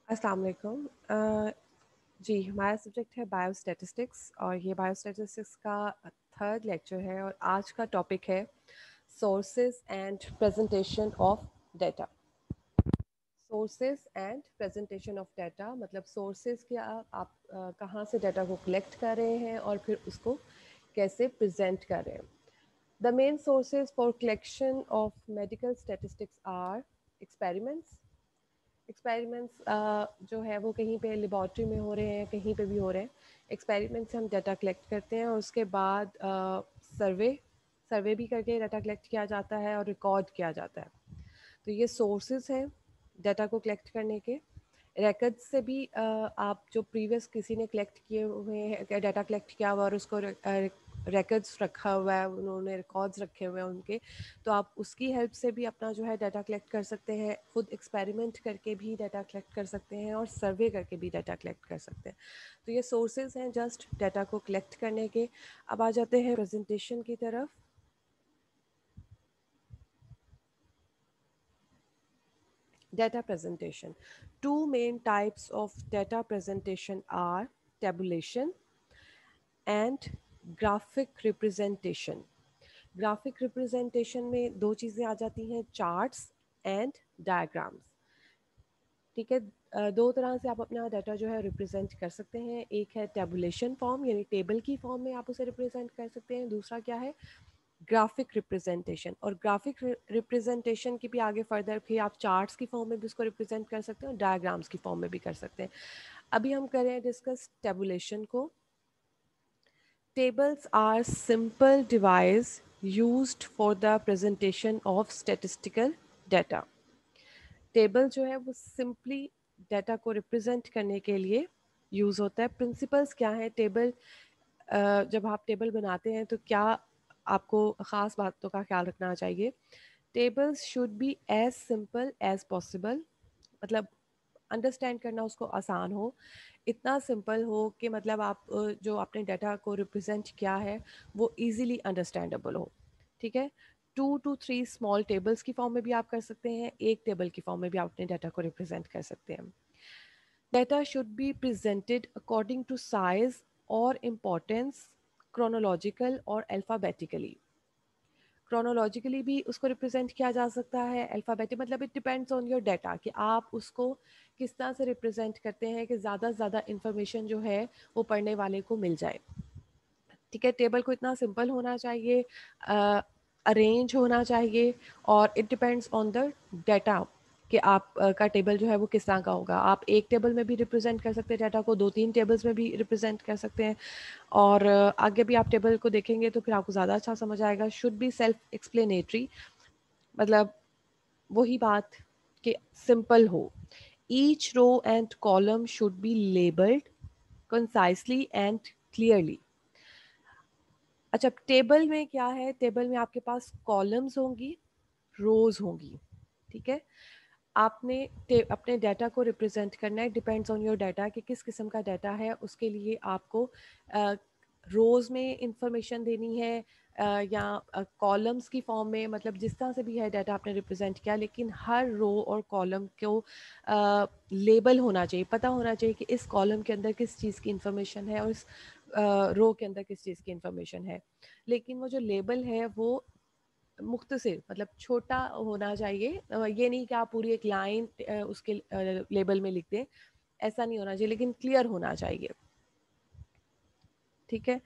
अस्सलाम वालेकुम। जी, हमारा सब्जेक्ट है बायोस्टैटिस्टिक्स और ये बायोस्टैटिस्टिक्स का थर्ड लेक्चर है और आज का टॉपिक है sources and presentation of data. Sources and presentation of data मतलब सोर्सेज क्या आप कहाँ से डाटा को कलेक्ट कर रहे हैं और फिर उसको कैसे प्रेजेंट कर रहे हैं। The main sources for collection of medical statistics are experiments. Experiments जो है वो कहीं पे लेबॉर्ट्री में हो रहे हैं, कहीं पे भी हो रहे हैं। एक्सपेरिमेंट से हम डाटा कलेक्ट करते हैं और उसके बाद सर्वे सर्वे भी करके डाटा कलेक्ट किया जाता है और रिकॉर्ड किया जाता है। तो ये सोर्सेज हैं डाटा को कलेक्ट करने के। रिकॉर्ड से भी आप जो प्रीवियस किसी ने कलेक्ट किए हुए हैं डाटा कलेक्ट किया हुआ और उसको रिकॉर्ड्स रखा हुआ है, उन्होंने रिकॉर्ड्स रखे हुए हैं उनके, तो आप उसकी हेल्प से भी अपना जो है डाटा कलेक्ट कर सकते हैं। खुद एक्सपेरिमेंट करके भी डाटा कलेक्ट कर सकते हैं और सर्वे करके भी डाटा कलेक्ट कर सकते हैं। तो ये सोर्सेज हैं जस्ट डाटा को कलेक्ट करने के। अब आ जाते हैं प्रेजेंटेशन की तरफ। Data presentation. Two main types of data presentation are tabulation and graphic representation. Graphic representation में दो चीज़ें आ जाती हैं, चार्ट्स एंड डायग्राम्स। ठीक है, दो तरह से आप अपना डाटा जो है रिप्रेजेंट कर सकते हैं। एक है टेबुलेशन फॉर्म यानी टेबल की फॉर्म में आप उसे रिप्रेजेंट कर सकते हैं, दूसरा क्या है ग्राफिक रिप्रेजेंटेशन। और ग्राफिक रिप्रेजेंटेशन की भी आगे फर्दर फिर आप चार्ट्स की फॉर्म में भी उसको रिप्रेजेंट कर सकते हैं और डायग्राम्स की फॉर्म में भी कर सकते हैं। अभी हम करें डिस्कस टेबुलेशन को। Tables are simple device used for the presentation of statistical data. Table जो है वो सिंपली डाटा को रिप्रेजेंट करने के लिए यूज़ होता है। प्रिंसिपल्स क्या है टेबल, जब आप टेबल बनाते हैं तो क्या आपको ख़ास बातों का ख्याल रखना चाहिए। Tables should be as simple as possible, मतलब अंडरस्टैंड करना उसको आसान हो, इतना सिंपल हो कि मतलब आप जो आपने डाटा को रिप्रेजेंट किया है वो इजीली अंडरस्टैंडेबल हो। ठीक है, 2 to 3 स्मॉल टेबल्स की फॉर्म में भी आप कर सकते हैं, एक टेबल की फॉर्म में भी आप अपने डाटा को रिप्रेजेंट कर सकते हैं। Data should be presented according to size और इम्पोर्टेंस, क्रोनोलॉजिकल और अल्फ़ाबेटिकली। क्रोनोलॉजिकली भी उसको रिप्रेजेंट किया जा सकता है, अल्फ़ाबेटिक मतलब it depends on your data कि आप उसको किस तरह से रिप्रेजेंट करते हैं कि ज़्यादा से ज़्यादा इन्फॉर्मेशन जो है वो पढ़ने वाले को मिल जाए। ठीक है, टेबल को इतना सिंपल होना चाहिए, अरेंज होना चाहिए और it depends on the data कि आप का टेबल जो है वो किस तरह का होगा। आप एक टेबल में भी रिप्रेजेंट कर सकते हैं डाटा को, 2-3 टेबल्स में भी रिप्रेजेंट कर सकते हैं और आगे भी आप टेबल को देखेंगे तो फिर आपको ज़्यादा अच्छा समझ आएगा। शुड बी सेल्फ एक्सप्लेनेटरी, मतलब वही बात कि सिंपल हो। Each row and column should be labelled concisely and clearly. अच्छा, टेबल में क्या है, टेबल में आपके पास कॉलम्स होंगी, रोज होंगी। ठीक है, आपने अपने डाटा को रिप्रेजेंट करना है, डिपेंड्स ऑन योर डाटा कि किस किस्म का डाटा है, उसके लिए आपको रोज़ में इंफॉर्मेशन देनी है या कॉलम्स की फॉर्म में, मतलब जिस तरह से भी है डाटा आपने रिप्रेजेंट किया, लेकिन हर रो और कॉलम को लेबल होना चाहिए, पता होना चाहिए कि इस कॉलम के अंदर किस चीज़ की इंफॉर्मेशन है और इस रो के अंदर किस चीज़ की इंफॉर्मेशन है। लेकिन वो जो लेबल है वो मुख्तसर मतलब छोटा होना चाहिए, ये नहीं कि आप पूरी एक लाइन उसके लेबल में लिख दें, ऐसा नहीं होना चाहिए, लेकिन क्लियर होना चाहिए। ठीक है,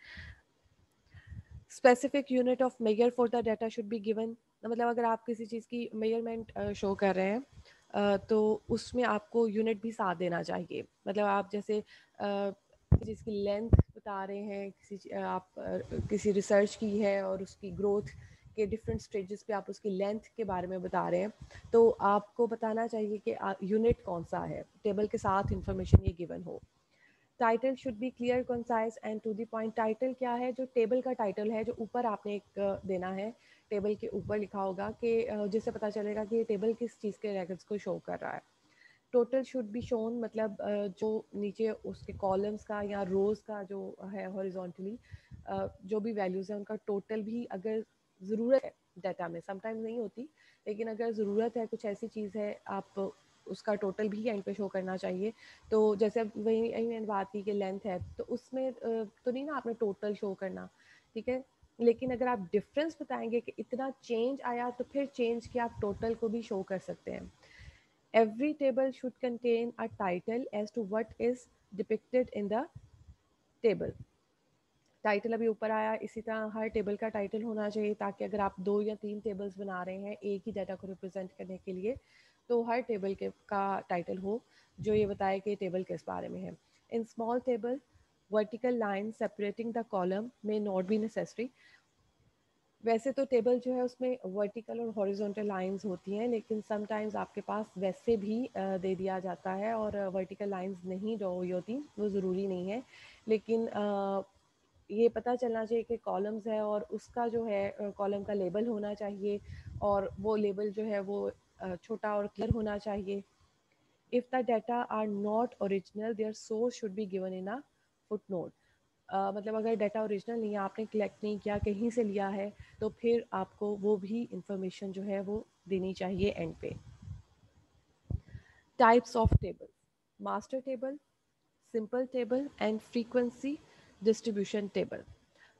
specific unit of measure for the data should be given, मतलब अगर आप किसी चीज़ की मेजरमेंट शो कर रहे हैं तो उसमें आपको यूनिट भी साथ देना चाहिए। मतलब आप जैसे किसी चीज़ की लेंथ बता रहे हैं, आप किसी रिसर्च की है और उसकी ग्रोथ के डिफरेंट स्टेजेस पे आप उसकी लेंथ के बारे में बता रहे हैं, तो आपको बताना चाहिए कि यूनिट कौन सा है, टेबल के साथ इंफॉर्मेशन ये गिवन हो। Title should be clear, concise and to the point. Title क्या है, जो टेबल का टाइटल है जो ऊपर आपने एक देना है, टेबल के ऊपर लिखा होगा कि जिससे पता चलेगा कि ये टेबल किस चीज़ के रेकॉर्ड्स को शो कर रहा है। टोटल शुड बी शोन, मतलब जो नीचे उसके कॉलम्स का या रोज़ का जो है हॉरिजॉन्टली जो भी वैल्यूज़ हैं उनका टोटल भी अगर ज़रूरत है डाटा में, समटाइम नहीं होती, लेकिन अगर ज़रूरत है कुछ ऐसी चीज़ है आप उसका टोटल भी एंड पे शो करना चाहिए। तो जैसे अब वही वही मैंने बात की कि लेंथ है, तो उसमें तो नहीं ना आपने टोटल शो करना, ठीक है। लेकिन अगर आप डिफरेंस बताएंगे कि इतना चेंज आया, तो फिर चेंज के आप टोटल को भी शो कर सकते हैं। Every table should contain a title as to what is depicted in the table. Title अभी ऊपर आया, इसी तरह हर टेबल का टाइटल होना चाहिए, ताकि अगर आप 2 या 3 टेबल्स बना रहे हैं एक ही डाटा को रिप्रेजेंट करने के लिए, तो हर टेबल के का टाइटल हो जो ये बताए कि टेबल किस बारे में है। In small table vertical line separating the column में नॉट बी नेसेसरी। वैसे तो टेबल जो है उसमें वर्टिकल और हॉरिजॉन्टल लाइंस होती हैं, लेकिन समटाइम्स आपके पास वैसे भी दे दिया जाता है और वर्टिकल लाइंस नहीं ड्रॉ हुई होती, वो ज़रूरी नहीं है। लेकिन ये पता चलना चाहिए कि कॉलम्स है और उसका जो है कॉलम का लेबल होना चाहिए, और वो लेबल जो है वो छोटा और क्लियर होना चाहिए। If the data are not original their source should be given in a footnote. मतलब अगर डाटा ओरिजिनल नहीं है, आपने कलेक्ट नहीं किया, कहीं से लिया है, तो फिर आपको वो भी इंफॉर्मेशन जो है वो देनी चाहिए एंड पे। Types of table: master table, simple table and frequency distribution table.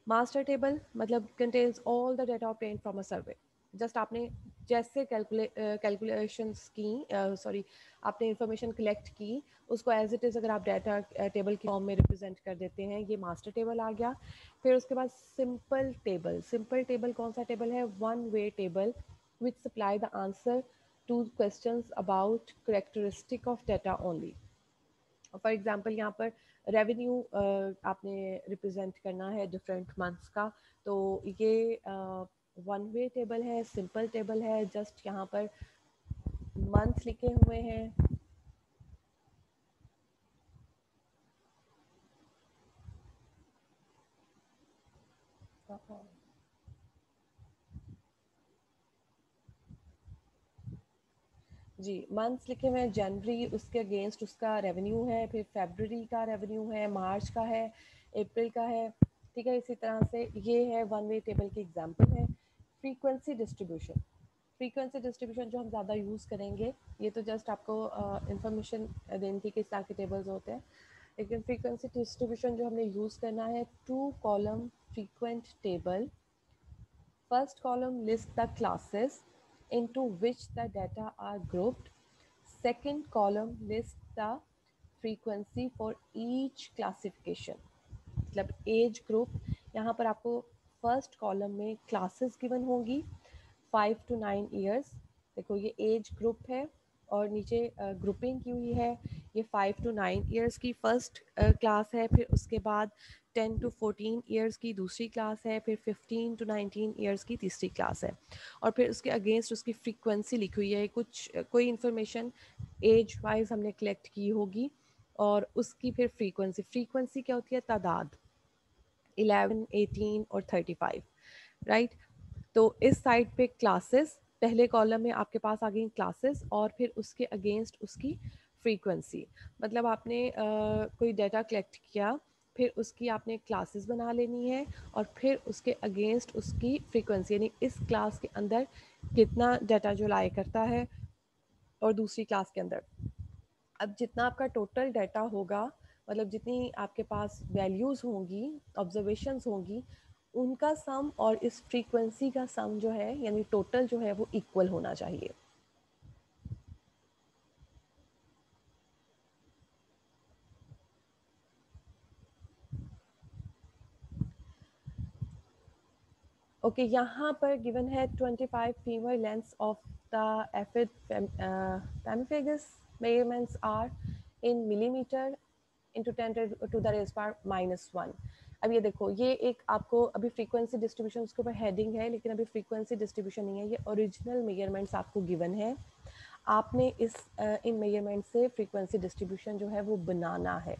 Master table मतलब contains all the data obtained from a survey. Just आपने जैसे कैलकुलेशंस की, सॉरी, आपने इंफॉर्मेशन कलेक्ट की, उसको एज इट इज़ अगर आप डाटा टेबल की फॉर्म में रिप्रेजेंट कर देते हैं, ये मास्टर टेबल आ गया। फिर उसके बाद सिंपल टेबल। सिंपल टेबल कौन सा टेबल है? One way table which supply the answer two questions about characteristic of data only. For example यहाँ पर रेवेन्यू आपने रिप्रेजेंट करना है डिफरेंट मंथ्स का, तो ये वन वे टेबल है, सिंपल टेबल है। जस्ट यहाँ पर मंथ लिखे हुए हैं। जी, मंथ्स लिखे हुए हैं। जनवरी, उसके अगेंस्ट उसका रेवेन्यू है, फिर फरवरी का रेवेन्यू है, मार्च का है, अप्रैल का है, ठीक है। इसी तरह से ये है वन वे टेबल की एग्जांपल है। Frequency distribution. फ्रीक्वेंसी डिस्ट्रीब्यूशन जो हम ज़्यादा यूज़ करेंगे, ये तो जस्ट आपको इंफॉर्मेशन देने की किस तरह के टेबल्स होते हैं, लेकिन फ्रीक्वेंसी डिस्ट्रीब्यूशन जो हमने यूज़ करना है, two column frequent table. First column lists the classes into which the data are grouped. Second column lists the frequency for each classification. मतलब एज ग्रुप, यहाँ पर आपको फर्स्ट कॉलम में क्लासेस गिवन होंगी 5 to 9 ईयर्स। देखो ये age group है और नीचे ग्रुपिंग की हुई है। ये 5 to 9 ईयर्स की फर्स्ट क्लास है, फिर उसके बाद 10 to 14 ईयर्स की दूसरी क्लास है, फिर 15 to 19 ईयर्स की तीसरी क्लास है। और फिर उसके अगेंस्ट उसकी फ्रीक्वेंसी लिखी हुई है। कुछ कोई इन्फॉर्मेशन एज वाइज हमने कलेक्ट की होगी, और उसकी फिर फ्रीक्वेंसी, फ्रीक्वेंसी क्या होती है? तादाद, 11, 18 और 35, राइट। तो इस साइड पे क्लासेस, पहले कॉलम में आपके पास आ गई क्लासेस, और फिर उसके अगेंस्ट उसकी फ्रीक्वेंसी। मतलब आपने कोई डाटा कलेक्ट किया, फिर उसकी आपने क्लासेस बना लेनी है, और फिर उसके अगेंस्ट उसकी फ्रीक्वेंसी, यानी इस क्लास के अंदर कितना डाटा जो लाया करता है, और दूसरी क्लास के अंदर। अब जितना आपका टोटल डाटा होगा, मतलब जितनी आपके पास वैल्यूज़ होंगी, ऑब्जर्वेशंस होंगी, उनका सम और इस फ्रीक्वेंसी का सम जो है, यानी टोटल जो है वो इक्वल होना चाहिए। ओके, यहाँ पर गिवन है 25 female lengths of the aphid Pemphigus measurements are in millimetre into 10⁻⁻⁻1। अब ये देखो, ये एक आपको अभी फ्रीक्वेंसी डिस्ट्रीब्यूशन उसके ऊपर हेडिंग है, लेकिन अभी फ्रीक्वेंसी डिस्ट्रीब्यूशन नहीं है, ये ओरिजिनल मेजरमेंट्स आपको गिवन है। आपने इस इन मेजरमेंट से फ्रीक्वेंसी डिस्ट्रीब्यूशन जो है वो बनाना है,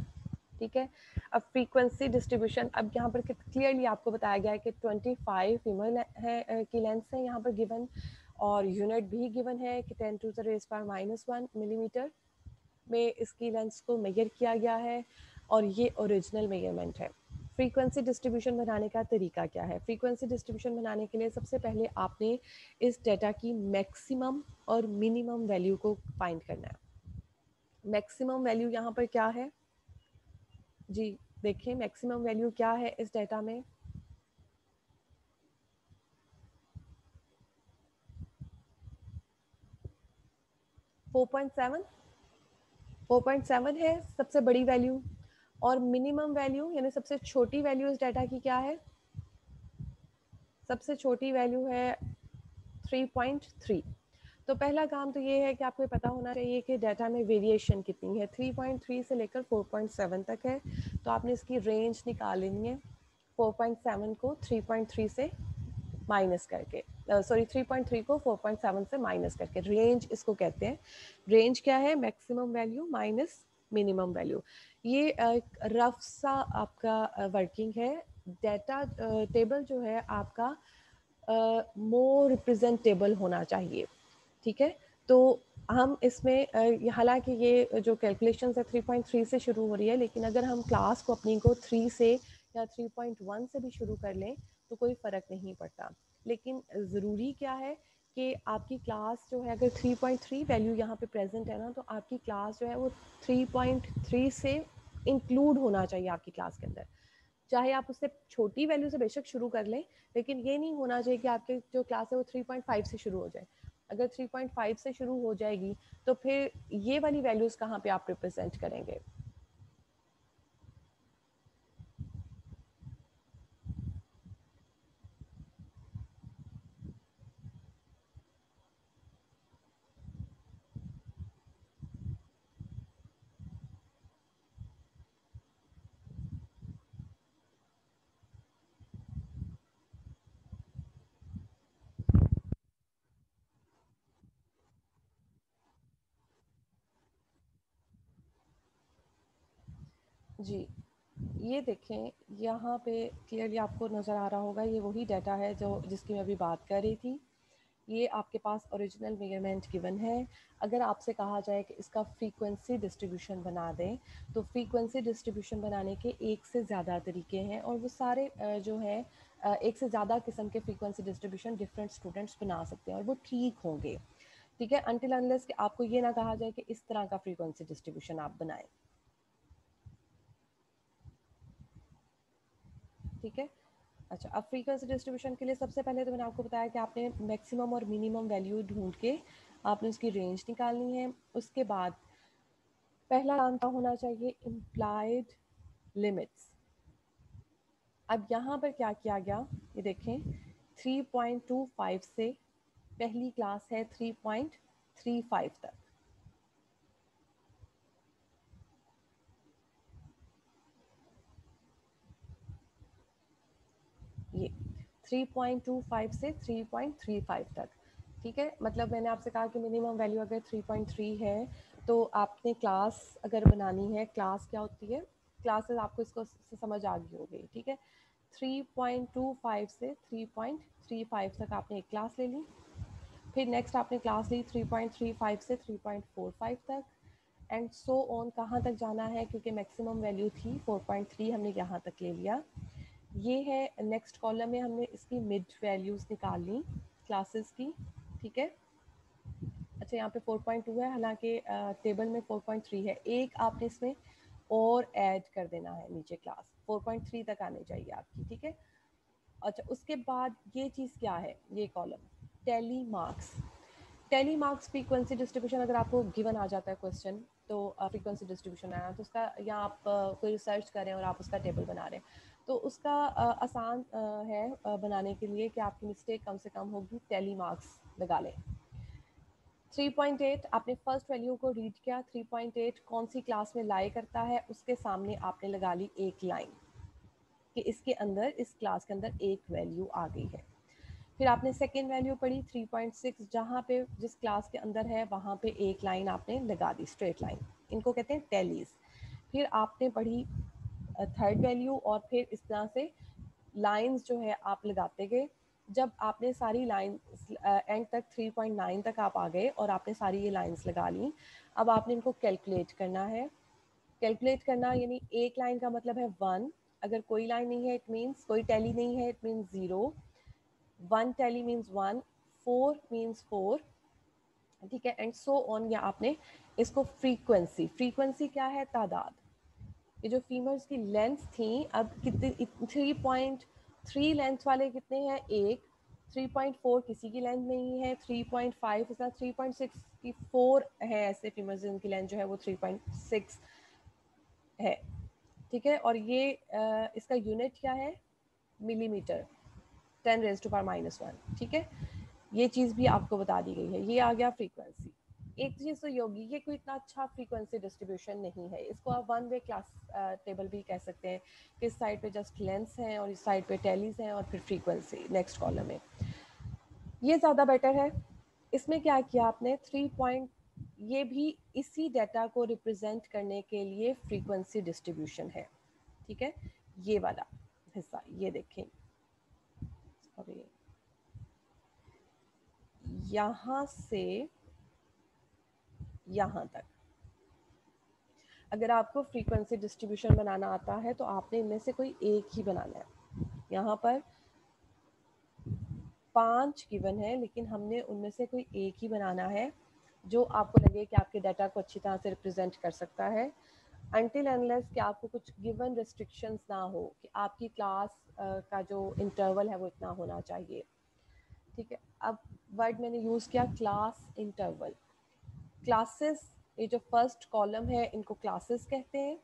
ठीक है। अब फ्रीक्वेंसी डिस्ट्रीब्यूशन, अब यहाँ पर क्लियरली आपको बताया गया है कि 25 फीमेल है की लेंथ है यहाँ पर गिवन, और यूनिट भी गिवन है कि 10⁻⁻⁻1 मिलीमीटर में इसकी लेंथ को मेजर किया गया है, और ये ओरिजिनल मेजरमेंट है। फ्रीक्वेंसी डिस्ट्रीब्यूशन बनाने का तरीका क्या है? फ्रीक्वेंसी डिस्ट्रीब्यूशन बनाने के लिए सबसे पहले आपने इस डेटा की मैक्सिमम और मिनिमम वैल्यू को फाइंड करना है। मैक्सिमम वैल्यू यहाँ पर क्या है जी, देखिए मैक्सिमम वैल्यू क्या है इस डेटा में, 4.7 4.7 है सबसे बड़ी वैल्यू, और मिनिमम वैल्यू यानी सबसे छोटी वैल्यू इस डेटा की क्या है, सबसे छोटी वैल्यू है 3.3। तो पहला काम तो ये है कि आपको पता होना चाहिए कि डाटा में वेरिएशन कितनी है, 3.3 से लेकर 4.7 तक है, तो आपने इसकी रेंज निकाल लेनी है 4.7 को 3.3 से माइनस करके, सॉरी 3.3 को 4.7 से माइनस करके, रेंज इसको कहते हैं। रेंज क्या है, maximum value minus minimum value. ये रफ सा आपका वर्किंग है। डाटा टेबल जो है आपका मोर रिप्रेजेंटेबल होना चाहिए, ठीक है। तो हम इसमें हालांकि ये जो कैलकुलेशन है 3.3 से शुरू हो रही है, लेकिन अगर हम क्लास को अपनी को 3 से या 3.1 से भी शुरू कर लें तो कोई फ़र्क नहीं पड़ता। लेकिन ज़रूरी क्या है कि आपकी क्लास जो है, अगर 3.3 वैल्यू यहाँ पे प्रेजेंट है ना, तो आपकी क्लास जो है वो 3.3 से इंक्लूड होना चाहिए आपकी क्लास के अंदर। चाहे आप उससे छोटी वैल्यू से बेशक शुरू कर लें, लेकिन ये नहीं होना चाहिए कि आपके जो क्लास है वो 3.5 से शुरू हो जाए। अगर 3.5 से शुरू हो जाएगी तो फिर ये वाली वैल्यूज़ कहाँ पे आप रिप्रेजेंट करेंगे। जी, ये देखें यहाँ पे क्लियरली आपको नज़र आ रहा होगा, ये वही डाटा है जो जिसकी मैं अभी बात कर रही थी। ये आपके पास ओरिजिनल मेजरमेंट गिवन है। अगर आपसे कहा जाए कि इसका फ्रीक्वेंसी डिस्ट्रीब्यूशन बना दें, तो फ्रीक्वेंसी डिस्ट्रीब्यूशन बनाने के एक से ज़्यादा तरीके हैं, और वो सारे जो है एक से ज़्यादा किस्म के फ्रीक्वेंसी डिस्ट्रीब्यूशन डिफरेंट स्टूडेंट्स बना सकते हैं और वो ठीक होंगे, ठीक है, अनटिल अनलेस कि आपको ये ना कहा जाए कि इस तरह का फ्रीक्वेंसी डिस्ट्रीब्यूशन आप बनाएं, ठीक है। अच्छा, अब फ्रीक्वेंसी डिस्ट्रीब्यूशन के लिए सबसे पहले तो मैंने आपको बताया कि आपने मैक्सिमम और मिनिमम वैल्यू ढूंढ के आपने उसकी रेंज निकालनी है। उसके बाद पहला काम क्या होना चाहिए, इम्प्लाइड लिमिट्स। अब यहाँ पर क्या किया गया, ये देखें 3.25 से पहली क्लास है 3.35 तक, ये 3.25 से 3.35 तक, ठीक है। मतलब मैंने आपसे कहा कि मिनिमम वैल्यू अगर 3.3 है तो आपने क्लास अगर बनानी है, क्लास क्या होती है, क्लासेस आपको इसको समझ आ गई होगी, ठीक है। 3.25 से 3.35 तक आपने एक क्लास ले ली, फिर नेक्स्ट आपने क्लास ली 3.35 से 3.45 तक, एंड सो ऑन। कहाँ तक जाना है, क्योंकि मैक्सिमम वैल्यू थी 4.3, हमने यहाँ तक ले लिया। ये है नेक्स्ट कॉलम में हमने इसकी मिड वैल्यूज़ निकाल ली क्लासेस की, ठीक है। अच्छा, यहाँ पे 4.2 है, हालांकि टेबल में 4.3 है, एक आपने इसमें और ऐड कर देना है नीचे, क्लास 4.3 तक आनी चाहिए आपकी, ठीक है। अच्छा, उसके बाद ये चीज़ क्या है, ये column tally marks. Tally marks frequency distribution अगर आपको गिवन आ जाता है क्वेश्चन, तो फ्रीक्वेंसी डिस्ट्रीब्यूशन आया तो उसका, या आप कोई रिसर्च करें और आप उसका टेबल बना रहे हैं, तो उसका आसान है बनाने के लिए कि आपकी मिस्टेक कम से कम होगी, टेली मार्क्स लगा लें। 3.8 आपने फर्स्ट वैल्यू को रीड किया, 3.8 कौन सी क्लास में लाई करता है, उसके सामने आपने लगा ली एक लाइन कि इसके अंदर, इस क्लास के अंदर एक वैल्यू आ गई है। फिर आपने सेकेंड वैल्यू पढ़ी 3.6, जहाँ पे जिस क्लास के अंदर है वहाँ पे एक लाइन आपने लगा दी, स्ट्रेट लाइन, इनको कहते हैं टेलीज। फिर आपने पढ़ी थर्ड वैल्यू, और फिर इस तरह से लाइंस जो है आप लगाते गए। जब आपने सारी लाइन एंड तक 3.9 तक आप आ गए और आपने सारी ये लाइंस लगा ली, अब आपने इनको कैलकुलेट करना है। कैलकुलेट करना यानी एक लाइन का मतलब है 1, अगर कोई लाइन नहीं है इट मीन्स, कोई टैली नहीं है it means 0, 1 tally means 1, 4 means 4, ठीक है, एंड सो ऑन। या आपने इसको फ्रीक्वेंसी, फ्रीक्वेंसी क्या है, तादाद। ये जो फीमर्स की लेंथ थी, अब कितने, 3.3 लेंथ वाले कितने हैं, एक। 3.4 किसी की लेंथ नहीं है, 3.5 के साथ 3.64 है ऐसे फीमर्स जिनकी लेंथ जो है वो 3.6 है। ठीक है, और ये इसका यूनिट क्या है, मिलीमीटर, 10⁻⁻1। ठीक है, ये चीज़ भी आपको बता दी गई है। ये आ गया फ्रीक्वेंसी। एक चीज़ तो ये होगी, ये कोई इतना अच्छा फ्रीक्वेंसी डिस्ट्रीब्यूशन नहीं है, इसको आप वन वे क्लास टेबल भी कह सकते हैं कि इस साइड पे जस्ट लेंथ्स हैं और इस साइड पे टेलीज हैं और फिर फ्रीक्वेंसी नेक्स्ट कॉलम में। ये ज़्यादा बेटर है। इसमें क्या किया आपने, 3 ये भी इसी डाटा को रिप्रेजेंट करने के लिए फ्रीक्वेंसी डिस्ट्रीब्यूशन है। ठीक है, ये वाला हिस्सा ये देखें, अभी यहाँ से यहाँ तक अगर आपको फ्रीक्वेंसी डिस्ट्रीब्यूशन बनाना आता है तो आपने इनमें से कोई एक ही बनाना है। यहाँ पर 5 गिवन है, लेकिन हमने उनमें से कोई एक ही बनाना है जो आपको लगे कि आपके डाटा को अच्छी तरह से रिप्रेजेंट कर सकता है, अनटिल अनलेस कि आपको कुछ गिवन रिस्ट्रिक्शंस ना हो कि आपकी क्लास का जो इंटरवल है वो इतना होना चाहिए। ठीक है, अब वर्ड मैंने यूज़ किया क्लास इंटरवल। क्लासेस, ये जो फर्स्ट कॉलम है इनको क्लासेस कहते हैं।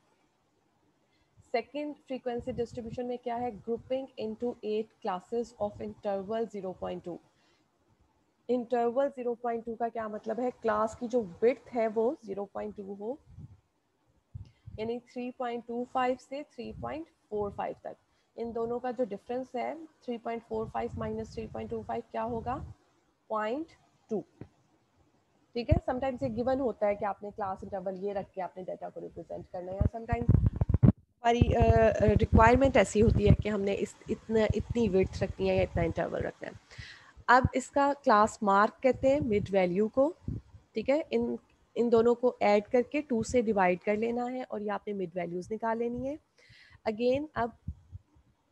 सेकेंड फ्रीक्वेंसी डिस्ट्रीब्यूशन में क्या है, grouping into 8 classes of interval 0.2। Interval 0.2 का क्या मतलब है, क्लास की जो विड्थ है वो 0.2 हो, यानी 3.25 से 3.45 तक। इन दोनों का जो डिफरेंस है 3.45 माइनस 3.25 क्या होगा, 0.2। ठीक है, समटाइम्स ये गिवन होता है कि आपने क्लास इंटरवल ये रख के आपने डाटा को रिप्रेजेंट करना है, या समटाइम्स हमारी रिक्वायरमेंट ऐसी होती है कि हमने इतनी विड्थ रखनी है या इतना इंटरवल रखना है। अब इसका क्लास मार्क कहते हैं मिड वैल्यू को। ठीक है, इन इन दोनों को ऐड करके 2 से डिवाइड कर लेना है और ये आपने मिड वैल्यूज़ निकाल लेनी है। अगेन अब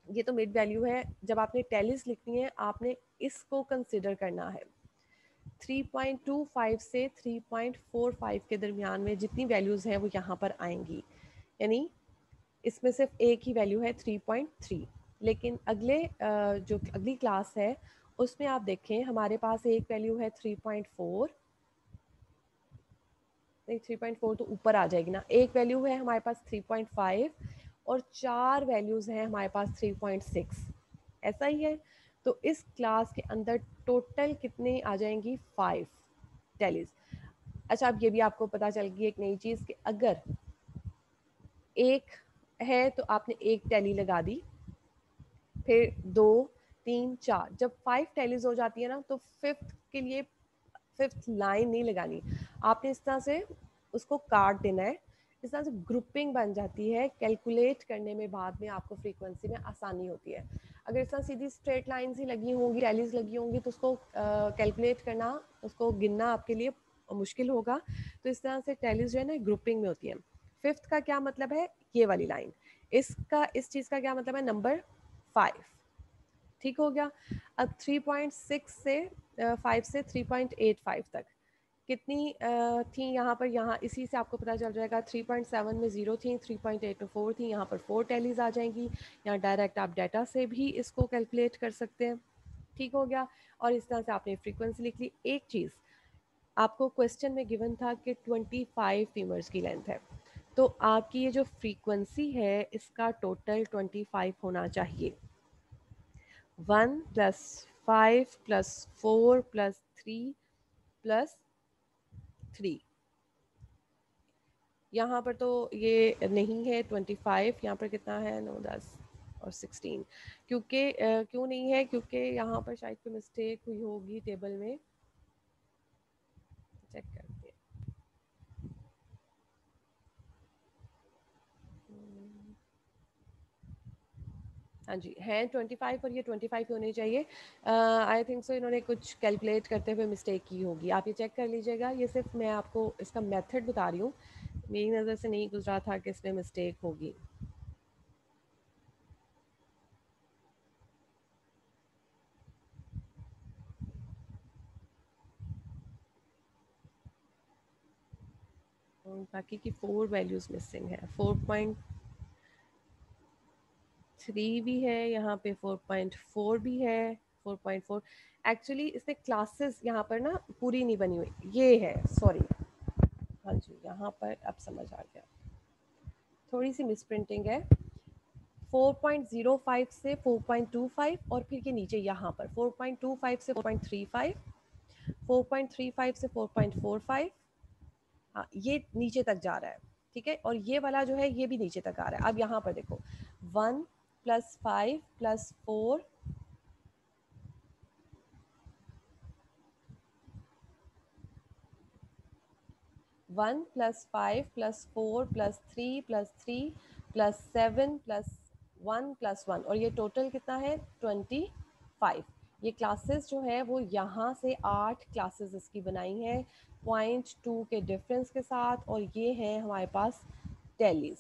ये तो मिड वैल्यू है, जब आपने टेलिस लिखनी है आपने इसको कंसिडर करना है। 3.25 से 3.45 के दरमियान में जितनी वैल्यूज़ हैं वो यहाँ पर आएंगी, यानी इसमें सिर्फ एक ही वैल्यू है 3.3। लेकिन जो अगली क्लास है उसमें आप देखें हमारे पास एक वैल्यू है 3.4, नहीं 3.4 तो ऊपर आ जाएगी ना, एक वैल्यू है हमारे पास 3.5 और 4 वैल्यूज़ हैं हमारे पास 3.6, ऐसा ही है। तो इस क्लास के अंदर टोटल कितने आ जाएंगी, 5 टेलीज। अच्छा, अब ये भी आपको पता चल गई एक नई चीज़ कि अगर एक है तो आपने एक टैली लगा दी, फिर 2 3 4, जब 5 टैलीज हो जाती है ना तो फिफ्थ के लिए फिफ्थ लाइन नहीं लगानी, आपने इस तरह से उसको काट देना है। इस तरह से ग्रुपिंग बन जाती है, कैलकुलेट करने में बाद में आपको फ्रीक्वेंसी में आसानी होती है। अगर इस तरह सीधी स्ट्रेट लाइन्स ही लगी होंगी, टैलीज लगी होंगी तो उसको कैलकुलेट करना, उसको गिनना आपके लिए मुश्किल होगा। तो इस तरह से टैलीज जो है ना ग्रुपिंग में होती है। फिफ्थ का क्या मतलब है, ये वाली लाइन, इसका इस चीज़ का क्या मतलब है, नंबर 5। ठीक हो गया। अब 3.6 से 5 से 3.85 तक कितनी थी यहाँ पर, यहाँ इसी से आपको पता चल जाएगा। 3.7 में 0 थी, 3.8 में 4 थी, यहाँ पर 4 टैलीज आ जाएंगी। यहाँ डायरेक्ट आप डाटा से भी इसको कैलकुलेट कर सकते हैं। ठीक हो गया, और इस तरह से आपने फ्रीक्वेंसी लिख ली। एक चीज़ आपको क्वेश्चन में गिवन था कि 25 फीमर्स की लेंथ है, तो आपकी ये जो फ्रीक्वेंसी है इसका टोटल 25 होना चाहिए। 1 प्लस 5 प्लस 4 प्लस 3 प्लस 3, यहाँ पर तो ये नहीं है 25, यहाँ पर कितना है, 9 10 और 16। क्योंकि क्यों नहीं है, क्योंकि यहाँ पर शायद कोई मिस्टेक हुई होगी टेबल में, चेक करते हैं। हाँ जी, हैं 25 और ये 25 होने चाहिए। आई थिंक सो इन्होंने कुछ कैलकुलेट करते हुए मिस्टेक की होगी, आप ये चेक कर लीजिएगा। ये सिर्फ मैं आपको इसका मेथड बता रही हूँ, मेरी नज़र से नहीं गुजरा था कि इसमें मिस्टेक होगी। बाकी की 4 वैल्यूज़ मिसिंग है। 4.3 भी है यहाँ पे, 4.4 भी है, 4.4। एक्चुअली इसने क्लासेस यहाँ पर ना पूरी नहीं बनी हुई, ये है, सॉरी। हाँ जी, यहाँ पर अब समझ आ गया, थोड़ी सी मिसप्रिंटिंग है। 4.05 से 4.25 और फिर ये नीचे यहाँ पर 4.25 से 4.35, 4.35 से 4.45। हाँ, ये नीचे तक जा रहा है, ठीक है। और ये वाला जो है ये भी नीचे तक आ रहा है। अब यहाँ पर देखो 1 + 5 + 4, 1 + 5 + 4 + 3 + 3 + 7 + 1 + 1, और ये टोटल कितना है 25। ये क्लासेस जो है वो यहाँ से 8 क्लासेस इसकी बनाई हैं 0.2 के डिफरेंस के साथ, और ये है हमारे पास टैलीज।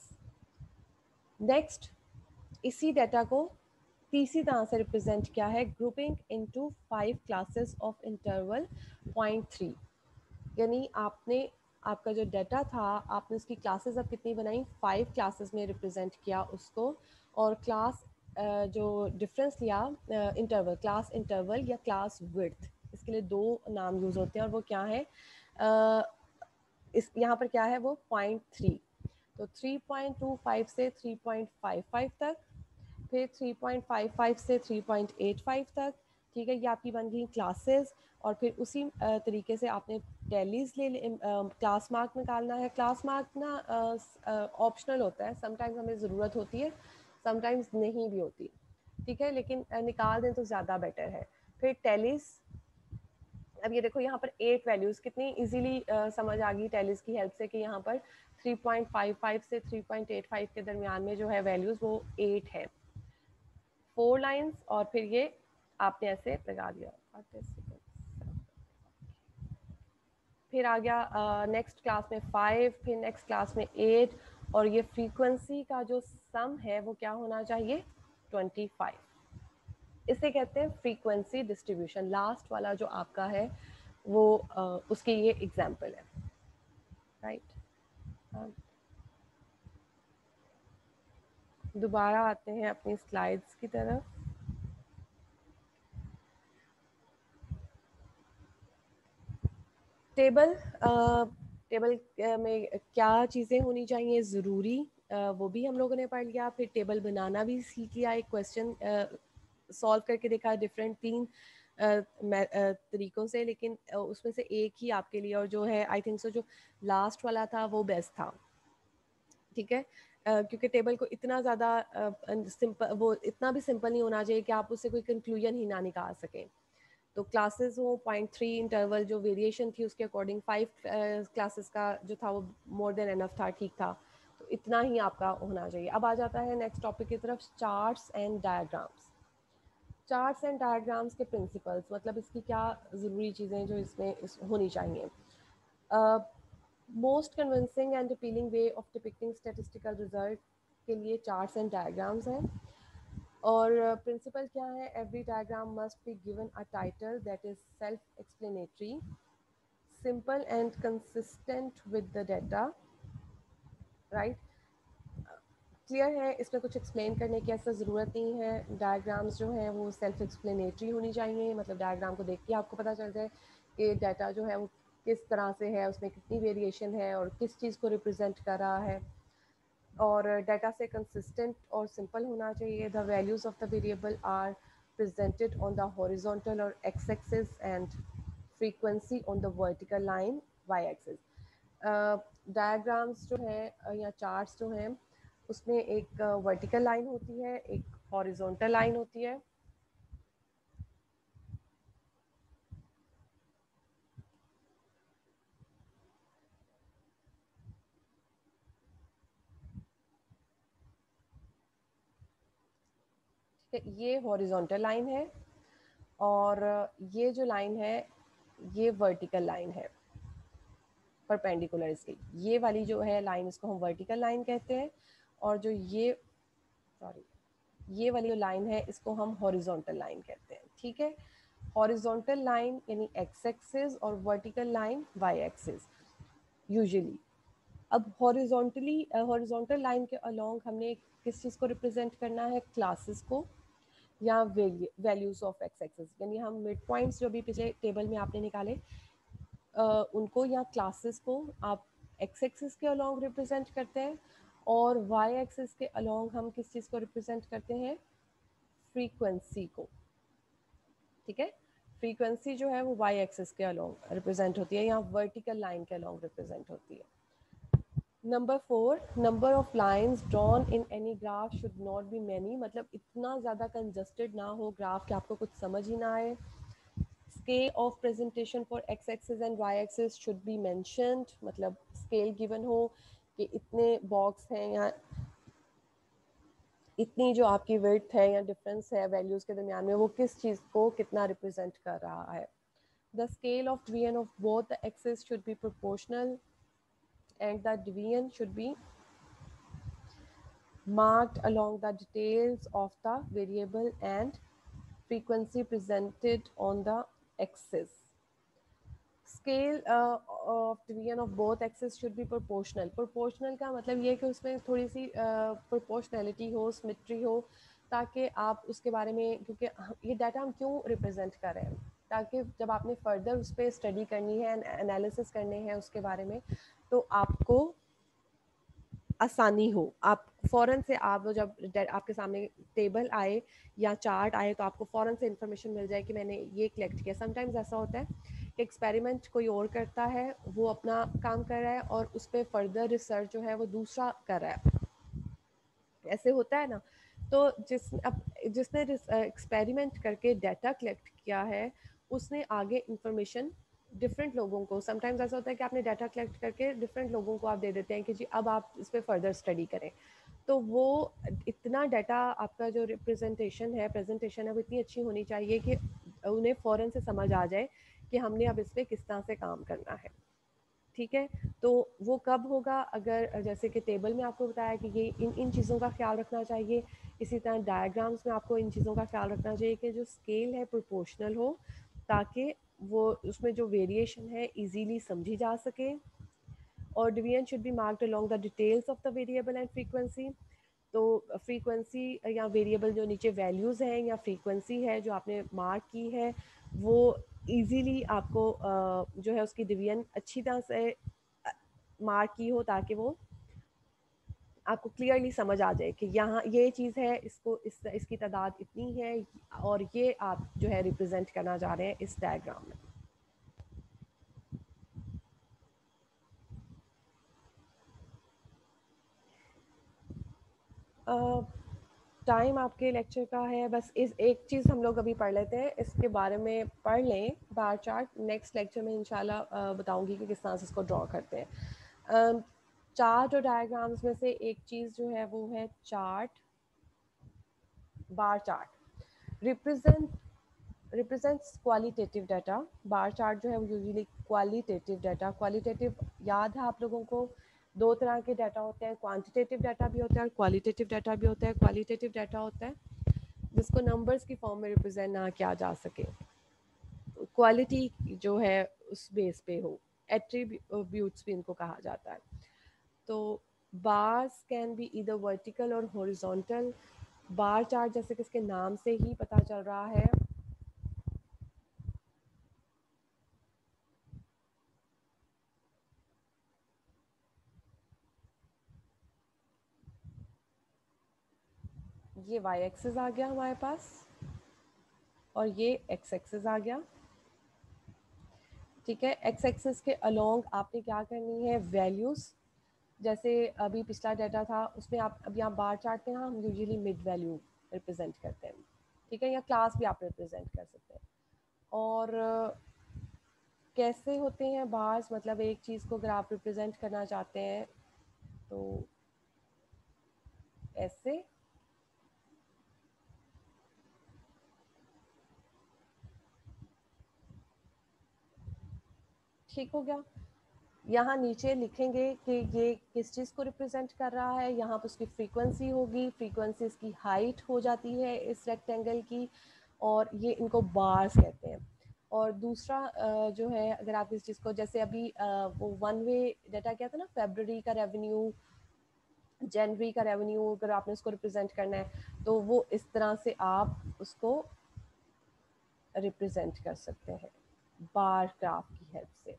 नेक्स्ट, इसी डाटा को तीसरी तरह से रिप्रेजेंट किया है, grouping into 5 classes of interval 0.3। यानी आपने आपका जो डाटा था आपने उसकी क्लासेस अब कितनी बनाई, 5 क्लासेस में रिप्रेजेंट किया उसको। और क्लास जो डिफरेंस लिया, इंटरवल, क्लास इंटरवल या क्लास विड्थ, इसके लिए 2 नाम यूज़ होते हैं, और वो क्या है, इस यहाँ पर क्या है वो 0.3। तो 3.25 से 3.55 तक, फिर 3.55 से 3.85 तक, ठीक है। ये आपकी बन गई क्लासेस। और फिर उसी तरीके से आपने टैलीज क्लास मार्क निकालना है। क्लास मार्क ना ऑप्शनल होता है, समटाइम्स हमें ज़रूरत होती है, समटाइम्स नहीं भी होती, ठीक है, लेकिन निकाल दें तो ज़्यादा बेटर है। फिर टैलीज, अब ये देखो यहाँ पर 8 वैल्यूज़ कितनी इजीली समझ आ गई टैलीज की हेल्प से, कि यहाँ पर 3.55 से 3.85 के दरमियान में जो है वैल्यूज़ वो 8 है, 4 लाइंस, और फिर ये आपने ऐसे लगा दिया। फिर आ गया नेक्स्ट क्लास में 5, फिर नेक्स्ट क्लास में 8, और ये फ्रीक्वेंसी का जो सम है वो क्या होना चाहिए 25। इसे कहते हैं फ्रीक्वेंसी डिस्ट्रीब्यूशन। लास्ट वाला जो आपका है वो उसकी ये एग्जाम्पल है, राइट। दोबारा आते हैं अपनी स्लाइड्स की तरफ। टेबल, टेबल में क्या चीज़ें होनी चाहिए ज़रूरी, वो भी हम लोगों ने पढ़ लिया। फिर टेबल बनाना भी सीख लिया, एक क्वेश्चन सॉल्व करके देखा डिफरेंट 3 तरीक़ों से, लेकिन उसमें से एक ही आपके लिए, और जो है आई थिंक सो जो लास्ट वाला था वो बेस्ट था, ठीक है। क्योंकि टेबल को इतना ज़्यादा सिंपल, वो इतना भी सिंपल नहीं होना चाहिए कि आप उससे कोई कंक्लूजन ही ना निकाल सकें। तो क्लासेस हो 0.3 इंटरवल, जो वेरिएशन थी उसके अकॉर्डिंग 5 क्लासेस का जो था वो मोर देन एनफ था, ठीक था। तो इतना ही आपका होना चाहिए। अब आ जाता है नेक्स्ट टॉपिक की तरफ, charts and diagrams. Charts and diagrams के प्रिंसिपल्स, मतलब इसकी क्या ज़रूरी चीज़ें जो इसमें होनी चाहिए। Most convincing and appealing way of depicting statistical result के लिए चार्ट्स एंड डायग्राम्स हैं। और प्रिंसिपल क्या है, every diagram must be given a title that is self explanatory, simple and consistent with the data, right. Clear है, इसमें कुछ explain करने की ऐसा ज़रूरत नहीं है। डायग्राम्स जो हैं वो सेल्फ एक्सप्लेनेटरी होनी चाहिए, मतलब डायग्राम को देख के आपको पता चल जाए कि डाटा जो है वो किस तरह से है, उसमें कितनी वेरिएशन है और किस चीज़ को रिप्रेजेंट कर रहा है। और डाटा से कंसिस्टेंट और सिंपल होना चाहिए। The values of the variable are presented on the horizontal और x axis and frequency on the vertical line Y axis. Diagrams जो है या चार्ट्स जो हैं उसमें एक वर्टिकल लाइन होती है, एक हॉरिजॉन्टल लाइन होती है। ये हॉरिजॉन्टल लाइन है, और ये जो लाइन है ये वर्टिकल लाइन है, परपेंडिकुलर इसके। ये वाली जो है लाइन इसको हम वर्टिकल लाइन कहते हैं, और जो ये, सॉरी, ये वाली जो लाइन है इसको हम हॉरिजॉन्टल लाइन कहते हैं, ठीक है। हॉरिजॉन्टल लाइन यानी एक्स एक्सिस और vertical line Y axis usually. अब हॉरिजॉन्टल लाइन के अलोंग हमने किस चीज़ को रिप्रेजेंट करना है, क्लासेस को या वैल्यूज ऑफ एक्स एक्सिस, यानी हम मिड पॉइंट्स जो भी पिछले टेबल में आपने निकाले उनको या क्लासेस को आप एक्स एक्सिस के अलोंग रिप्रेजेंट करते हैं, और वाई एक्सिस के अलोंग हम किस चीज़ को रिप्रेजेंट करते हैं, फ्रीक्वेंसी को। ठीक है, फ्रीक्वेंसी जो है वो वाई एक्सिस के अलोंग रिप्रेजेंट होती है या वर्टिकल लाइन के अलोंग रिप्रेजेंट होती है। Number 4, number of lines drawn in any graph should not be many, मतलब इतना ज़्यादा कंजस्टेड ना हो ग्राफ कि आपको कुछ समझ ही ना आए। Scale of presentation for X axis and Y axis should be mentioned, मतलब स्केल गिवन हो कि इतने बॉक्स हैं या इतनी जो आपकी विड्थ है या डिफरेंस है वैल्यूज़ के दरमियान में, वो किस चीज़ को कितना रिप्रेजेंट कर रहा है। The scale of division of both the axis should B proportional and the division should be marked along the details of the variable and frequency presented on the axis. Scale of division of both axes should be proportional. Proportional का मतलब ये है कि उसमें थोड़ी सी proportionality हो, symmetry हो, ताकि आप उसके बारे में, क्योंकि ये डाटा हम क्यों रिप्रेजेंट कर रहे हैं, ताकि जब आपने फर्दर उस पर स्टडी करनी है, एनालिसिस करने हैं उसके बारे में, तो आपको आसानी हो। आप फ़ौरन से, आप जब आपके सामने टेबल आए या चार्ट आए तो आपको फ़ौरन से इन्फॉर्मेशन मिल जाए कि मैंने ये कलेक्ट किया। समटाइम्स ऐसा होता है कि एक्सपेरिमेंट कोई और करता है, वो अपना काम कर रहा है और उस पर फर्दर रिसर्च जो है वो दूसरा कर रहा है, ऐसे होता है ना। तो जिसने एक्सपेरिमेंट करके डाटा कलेक्ट किया है, उसने आगे इंफॉर्मेशन डिफरेंट लोगों को, समटाइम्स ऐसा होता है कि आपने डाटा कलेक्ट करके डिफरेंट लोगों को आप दे देते हैं कि जी अब आप इस पर फर्दर स्टडी करें, तो वो इतना डाटा आपका जो प्रेजेंटेशन है वो इतनी अच्छी होनी चाहिए कि उन्हें फ़ौरन से समझ आ जाए कि हमने अब इस पर किस तरह से काम करना है। ठीक है, तो वो कब होगा, अगर जैसे कि टेबल में आपको बताया कि ये इन चीज़ों का ख्याल रखना चाहिए। इसी तरह डायग्राम्स में आपको इन चीज़ों का ख्याल रखना चाहिए कि जो स्केल है प्रोपोर्शनल हो, ताकि वो उसमें जो वेरिएशन है इजीली समझी जा सके। और division should be marked along the details of the variable and frequency. तो फ्रीक्वेंसी या वेरिएबल जो नीचे वैल्यूज़ हैं या फ्रीक्वेंसी है जो आपने मार्क की है, वो इजीली आपको जो है उसकी डिवीजन अच्छी तरह से मार्क की हो, ताकि वो आपको क्लियरली समझ आ जाए कि यहाँ ये चीज़ है, इसकी तादाद इतनी है, और ये आप जो है रिप्रेजेंट करना चाह रहे हैं इस डायग्राम में। टाइम आपके लेक्चर का है, बस इस एक चीज़ हम लोग अभी पढ़ लेते हैं, इसके बारे में पढ़ लें बार चार्ट। नेक्स्ट लेक्चर में इंशाल्लाह बताऊंगी कि किस तरह से इसको ड्रॉ करते हैं। चार्ट और डायग्राम्स में से एक चीज़ जो है वो है chart, bar chart represents qualitative data. Bar chart जो है वो यूजुअली क्वालिटेटिव डाटा, क्वालिटेटिव याद है आप लोगों को, दो तरह के डाटा होते हैं, क्वांटिटेटिव डाटा भी होता है और क्वालिटेटिव डाटा भी होता है। क्वालिटेटिव डाटा होता है जिसको नंबर्स की फॉर्म में रिप्रेजेंट ना किया जा सके, क्वालिटी जो है उस बेस पे हो, एट्रीब्यूट्स भी इनको कहा जाता है। तो bars can be either vertical और हॉरिजॉन्टल। बार चार्ट जैसे कि इसके नाम से ही पता चल रहा है, ये वाई एक्सिस आ गया हमारे पास और ये एक्स एक्सिस आ गया। ठीक है, एक्स एक्सिस के अलोंग आपने क्या करनी है, वैल्यूज़, जैसे अभी पिछला डाटा था उसमें आप अभी आप बार चार्ट में हम यूजुअली मिड वैल्यू रिप्रेजेंट करते हैं। ठीक है, या क्लास भी आप रिप्रेजेंट कर सकते हैं। और कैसे होते हैं बार्स, मतलब एक चीज़ को अगर आप रिप्रेजेंट करना चाहते हैं तो ऐसे, ठीक हो गया। यहाँ नीचे लिखेंगे कि ये किस चीज़ को रिप्रेजेंट कर रहा है, यहाँ पर उसकी फ्रीक्वेंसी होगी, फ्रीक्वेंसी इसकी हाइट हो जाती है इस रेक्टेंगल की, और ये इनको बार्स कहते हैं। और दूसरा जो है, अगर आप इस चीज़ को जैसे अभी वो वन वे डाटा क्या था ना, फेब्रवरी का रेवेन्यू, जनवरी का रेवेन्यू, अगर आपने उसको रिप्रेजेंट करना है तो वो इस तरह से आप उसको रिप्रेजेंट कर सकते हैं बार ग्राफ की हेल्प से।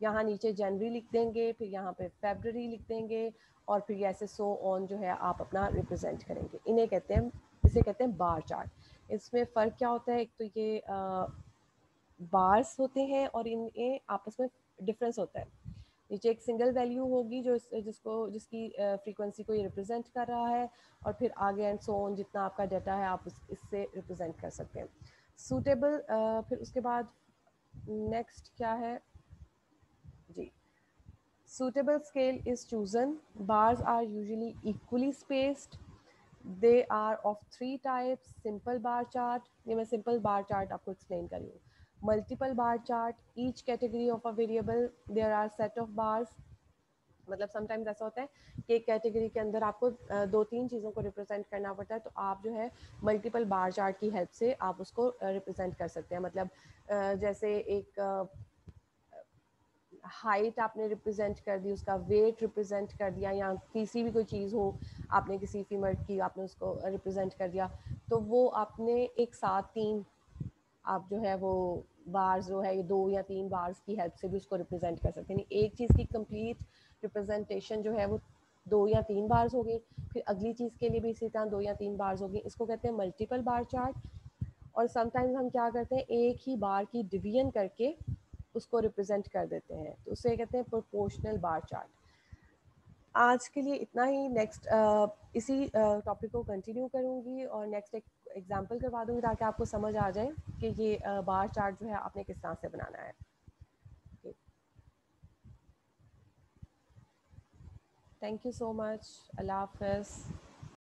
यहाँ नीचे जनवरी लिख देंगे, फिर यहाँ पे फेब्रवरी लिख देंगे, और फिर ऐसे सो ऑन जो है आप अपना रिप्रेजेंट करेंगे। इन्हें कहते हैं, इसे कहते हैं बार चार्ट। इसमें फ़र्क क्या होता है, एक तो ये बार्स होते हैं और इनमें आपस में डिफरेंस होता है। नीचे एक सिंगल वैल्यू होगी जो जिसकी फ्रीक्वेंसी को ये रिप्रेजेंट कर रहा है, और फिर आगे एंड सो ऑन जितना आपका डाटा है आप इससे रिप्रेजेंट कर सकते हैं। सूटेबल, फिर उसके बाद नेक्स्ट क्या है जी, suitable scale is chosen. Bars are usually equally spaced. They are of three types: simple bar chart, ये मैं simple bar chart आपको explain कर रही हूँ, multiple bar chart, each category of a variable there are set of bars। मतलब sometimes ऐसा होता है कि एक कैटेगरी के अंदर आपको दो तीन चीज़ों को रिप्रेजेंट करना पड़ता है, तो आप जो है मल्टीपल बार चार्ट की हेल्प से आप उसको रिप्रेजेंट कर सकते हैं। मतलब जैसे एक हाइट आपने रिप्रेजेंट कर दी, उसका वेट रिप्रेजेंट कर दिया, या किसी भी कोई चीज़ हो आपने किसी फीमेल की आपने उसको रिप्रेजेंट कर दिया, तो वो आपने एक साथ तीन आप जो है वो बार्स जो है ये दो या तीन बार्स की हेल्प से भी उसको रिप्रेजेंट कर सकते हैं। एक चीज़ की कंप्लीट रिप्रेजेंटेशन जो है वो दो या तीन बार्स होगी, फिर अगली चीज़ के लिए भी इसी तरह दो या तीन बार्स होगी। इसको कहते हैं मल्टीपल बार चार्ट। और समटाइम्स हम क्या करते हैं, एक ही बार की डिवीजन करके उसको रिप्रेजेंट कर देते हैं, तो उसे कहते हैं प्रोपोर्शनल बार चार्ट। आज के लिए इतना ही। नेक्स्ट इसी टॉपिक को कंटिन्यू करूँगी और नेक्स्ट एक एग्जांपल करवा दूँगी ताकि आपको समझ आ जाए कि ये बार चार्ट जो है आपने किस तरह से बनाना है। Thank you so much. Allah हाफ़िज़।